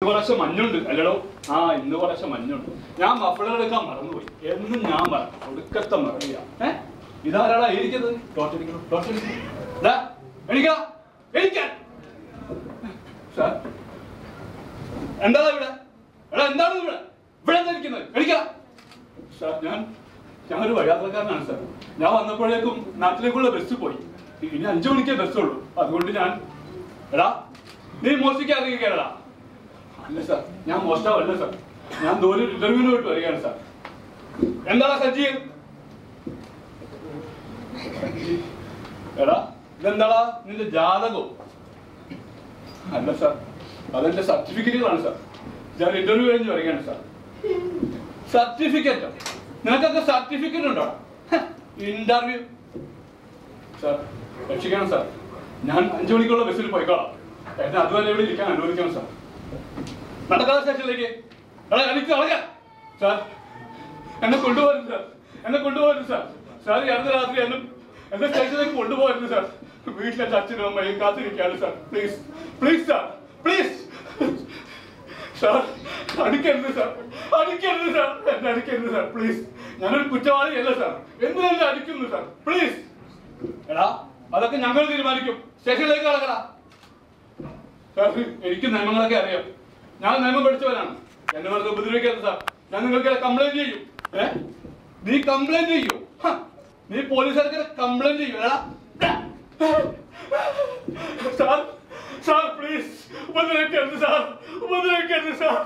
കുറച്ച് മഞ്ഞുണ്ട് അല്ലടോ. ആ ഇന്ന് കുറച്ച് മഞ്ഞുണ്ട്. ഞാൻ മഫ്ലർ എടുക്കാൻ മറന്നുപോയി. എന്നും ഞാൻ മറക്കും. ഒടുക്കത്തെ മറവിയാ. ഇതാരാടാ ഇരിക്കുന്നത്? എന്താ ഇവിടെ? എടാ എന്താണ് ഇവിടെ? ഇവിടെ എന്താ ഇരിക്കുന്നത്? എണിക്കാ സാർ. ഞാനൊരു വഴിയാത്രക്കാരനാണ് സാർ. ഞാൻ വന്നപ്പോഴേക്കും നാട്ടിലേക്കുള്ള ബസ് പോയി. ഇനി 5 മണിക്കേ ബസ്സുള്ളൂ. അതുകൊണ്ട് ഞാൻ എടാ നീ മോഷ്ടിക്കാറിയിക്കടാ. അല്ല സാർ, ഞാൻ മോഷ്ടാവല്ല സാർ. ഞാൻ ദൂരെ ഇന്റർവ്യൂവിന് പോയിട്ട് വരികയാണ് സാർ. എന്താടാ സജ്ജി? എടാ ഇതെന്താടാ നിന്റെ ജാതകോ? അല്ല സാർ, അതെന്റെ സർട്ടിഫിക്കറ്റുകളാണ് സാർ. ഞാൻ ഇന്റർവ്യൂ കഴിഞ്ഞ് വരികയാണ് സാർ. സർട്ടിഫിക്കറ്റോ? നിനക്കൊക്കെ സർട്ടിഫിക്കറ്റ് ഉണ്ടോ? ഇന്റർവ്യൂ സാർ രക്ഷിക്കണം സാർ. ഞാൻ 5 മണിക്കുള്ള ബസ്സിൽ പോയിക്കോളാം. എന്നെ അതുവരെ ഇവിടെ ഇരിക്കാൻ അനുവദിക്കണം സാർ. നടക്കാതെ സ്റ്റേഷനിലേക്ക് സാർ. എന്നെ കൊണ്ടുപോകരുത് സാർ. എന്നെ കൊണ്ടുപോകരുത് സാർ. സാർ ഈ അടുത്ത രാത്രി എന്നെ സ്റ്റേഷനിലേക്ക് കൊണ്ടുപോകരുത് സാർ. വീട്ടിലെ അച്ഛനും അമ്മയും കാത്തിരിക്കാണ് sir. Please please sir, please sir. അടിക്കരുത് സാർ, അടിക്കരുത് സാർ. എന്നെ അടിക്കരുത് സാർ, പ്ലീസ്. ഞാനൊരു കുറ്റവാളിയല്ല സാർ. എന്തിനെന്നെ അടിക്കുന്നു സാർ? പ്ലീസ്. എടാ അതൊക്കെ ഞങ്ങൾ തീരുമാനിക്കും. സ്റ്റേഷനിലേക്ക് കടക്കടാ സാർ. എനിക്ക് നിയമങ്ങളൊക്കെ അറിയാം. ഞാൻ നിയമം പഠിച്ചവനാണ്. എന്നെ വെറുതെ ഉപദ്രവിക്കരുത് സാർ. ഞാൻ നിങ്ങൾക്ക് കംപ്ലൈന്റ് ചെയ്യും. നീ കംപ്ലൈന്റ് ചെയ്യൂ. നീ പോലീസുകാർക്ക് കംപ്ലൈന്റ് ചെയ്യൂ. എടാ സാർ, സാർ പ്ലീസ് ഉപദ്രവിക്കരുത് സാർ. ഉപദ്രവിക്കരുത് സാർ.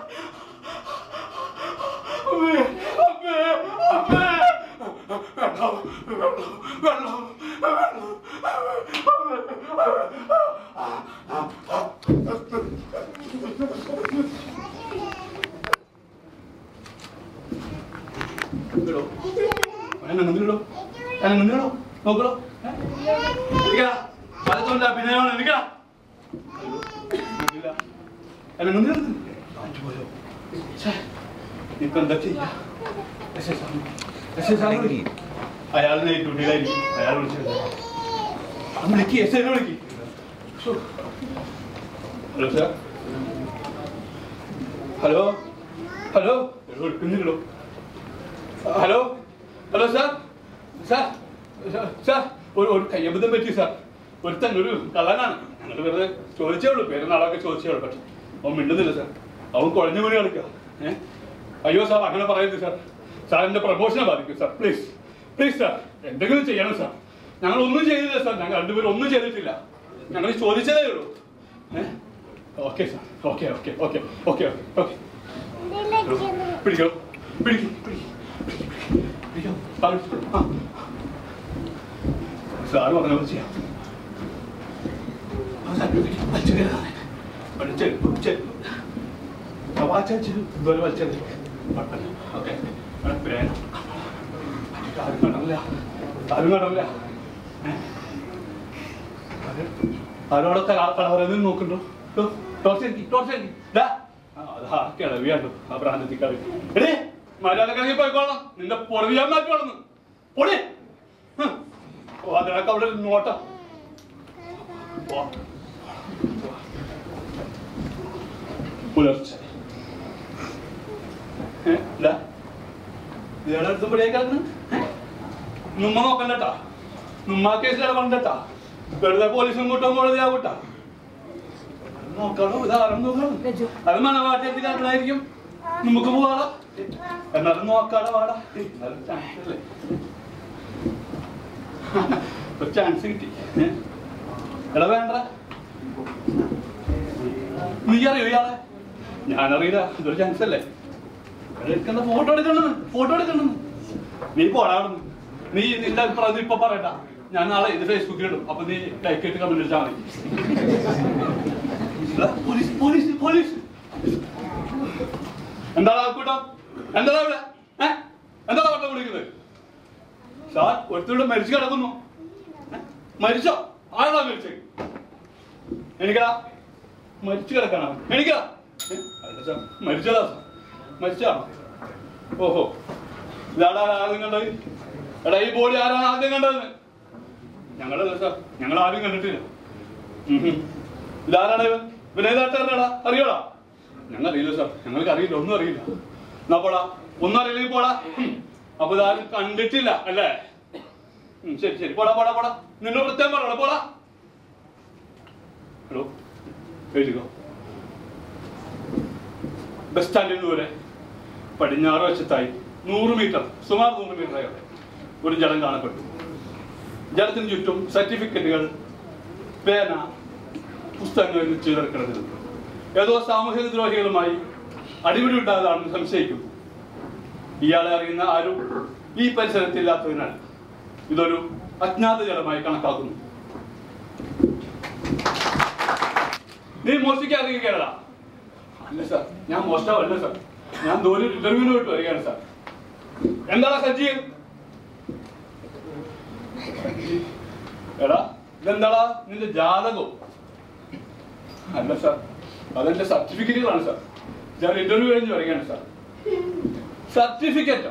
നോക്കണോ അഭിനയമാണ്. എനിക്കാ ഇപ്പൊ എന്താ ചെയ്യാ? അയാളിനെ ഡ്യൂട്ടിയിലായിരിക്കും. അയാൾ വിളിച്ചത് വിളിക്ക്. എസ് ഐനെ വിളിക്ക്. Hello sir. ഹലോ ഹലോ എടുക്കുന്നില്ലല്ലോ. Hello hello sir. Sir sir ഒരു കയ്യബദ്ധം പറ്റി സാർ. ഒരു കള്ളനാണ്. ഞങ്ങൾ വെറുതെ ചോദിച്ചേ ഉള്ളൂ. പേരുന്നാളൊക്കെ ചോദിച്ചേ ഉള്ളൂ. പക്ഷെ അവൻ മിണ്ടുന്നില്ല സാർ. അവൻ കുഴഞ്ഞു മണി കളിക്കുക. അയ്യോ സാർ അങ്ങനെ പറയരുത് സാർ. സാർ എന്റെ പ്രമോഷനെ ബാധിക്കും സാർ. പ്ലീസ് പ്ലീസ് സാർ, എന്തെങ്കിലും ചെയ്യണം സാർ. ഞങ്ങൾ ഒന്നും ചെയ്തില്ല സാർ. ഞങ്ങൾ രണ്ടുപേരും ഒന്നും ചെയ്തിട്ടില്ല. ഞങ്ങൾ ചോദിച്ചതേ ഉള്ളൂ. Okay sir. Okay okay okay okay okay. പിടിക്കോ പിടിക്കും പിടിക്കോ. സാറ് പറഞ്ഞ പോലെ ചെയ്യാം. ആരോടൊക്കെ കളവരെന്ന് നോക്കണ്ടോ? കിളവിയാണ്ടോ ആ പ്രാന്തത്തിൽ കളി. എടേ മര്യാദക്കണക്കി പോയിക്കോളണം. നിന്റെ പൊറവിയാൻ മാറ്റിക്കോളന്ന് പൊടി. അതിനൊക്കെ അവിടെ നോട്ടം. പുലർച്ചെ ഇയാളെടുത്ത് പിടിയായി കിടക്കുന്നു. നുമ്മ നോക്കണ്ടട്ടാ. നുമ്മ കേസിലാണ് കൊണ്ടട്ടാ. വെറുതെ പോലീസും കൂട്ടും കോടതിയാ കൂട്ടാ. നോക്കാണോ? ഇതാരം നോക്കണം. അത് മണവാട്ടിയെത്തി കാരണമായിരിക്കും. നമുക്ക് പോവാടാ. എന്നാലും നോക്കാടാ വാടാ. ഒരു ചാൻസ് കിട്ടി. എടാ വേണ്ട. നീ അറിയോ ഇയാളെ? ഞാനറിയില്ല. ഇതൊരു ചാൻസ് അല്ലേ? എടുക്കണ്ട. ഫോട്ടോ എടുക്കണ്ടെന്ന്. ഫോട്ടോ എടുക്കണ്ടെന്ന്. നീ പോടാടുന്നു. നീ നിന്റെ അഭിപ്രായം ഇപ്പൊ പറയണ്ട. ഞാൻ നാളെ ഇത് ഫേസ്ബുക്കിൽ ഇടും. അപ്പൊ നീ ലൈക്ക് ആയിട്ട് കമന്റ് അടിച്ചാൽ മതി. Police police police. എന്താണ് ആൾക്കൂട്ടം? എന്താ ഇവിടെ? എന്താ വട്ടം വിളിക്കുന്നത്? സാർ ഒരുത്തരുടെ മരിച്ചു കിടക്കുന്നു. മരിച്ചോ? ആരാ മരിച്ചത്? എനിക്കടാ മരിച്ചു കിടക്കാനാ? എനിക്കാ മരിച്ചതാ സാർ. മരിച്ചാ? ഓഹോ. ഇതാടാ ആദ്യം കണ്ടത്? എടാ ഈ ബോഡി ആരാണ് ആദ്യം കണ്ടത്? ഞങ്ങളല്ല സാർ. ഞങ്ങൾ ആരും കണ്ടിട്ടില്ല. ഇതാരാണ് ഇവൻ? വിനയനാട്ടുകാരനാടാ. അറിയോടാ? ഞങ്ങൾ അറിയില്ല സാർ, ഞങ്ങൾക്ക് അറിയില്ല, ഒന്നും അറിയില്ല. എന്നാ പോടാ, ഒന്നും അറിയില്ലെങ്കിൽ പോടാ. അപ്പൊ ഇതാരും കണ്ടിട്ടില്ല അല്ലേ? ശരി ശരി, പോടാ പോടാ പോടാ. നിന്നോട് പ്രത്യേകം പറയണം, പോടാ. ഹലോ, എഴുതിക്കോ. ബസ് സ്റ്റാൻഡിൽ നിന്ന് വരെ പടിഞ്ഞാറ് വശത്തായി 100 മീറ്റർ, സുമാർ 100 മീറ്റർ ആയി ഒരു ജലം കാണപ്പെട്ടു. ജലത്തിന് ചുറ്റും സർട്ടിഫിക്കറ്റുകൾ, പേന, പുസ്തകങ്ങൾ ചെയ്തെടുക്കുന്നത്. ഏതോ സാമൂഹിക ദ്രോഹികളുമായി അടിപിടി ഉണ്ടായതാണെന്ന് സംശയിക്കുന്നു. ഇയാളെ അറിയുന്ന ആരും ഈ പരിസരത്തില്ലാത്തതിനാൽ ഇതൊരു അജ്ഞാത ജലമായി കണക്കാക്കുന്നു. നീ മോഷ്ടിക്കാതിരിക്കണ? അല്ല സാർ, ഞാൻ മോഷ്ടാവല്ല സാർ, ഞാൻ ഒരു ഇന്റർവ്യൂവിന് പോയിട്ട് വരികയാണ് സാർ. എന്താണ് സജ്ജി? എടാ, ഇതെന്താടാ നിന്റെ ജാതകോ? അല്ല സാർ, അതെന്റെ സർട്ടിഫിക്കറ്റുകളാണ് സാർ. ഞാൻ ഇന്റർവ്യൂ കഴിഞ്ഞ് വരികയാണ് സാർ. സർട്ടിഫിക്കറ്റോ?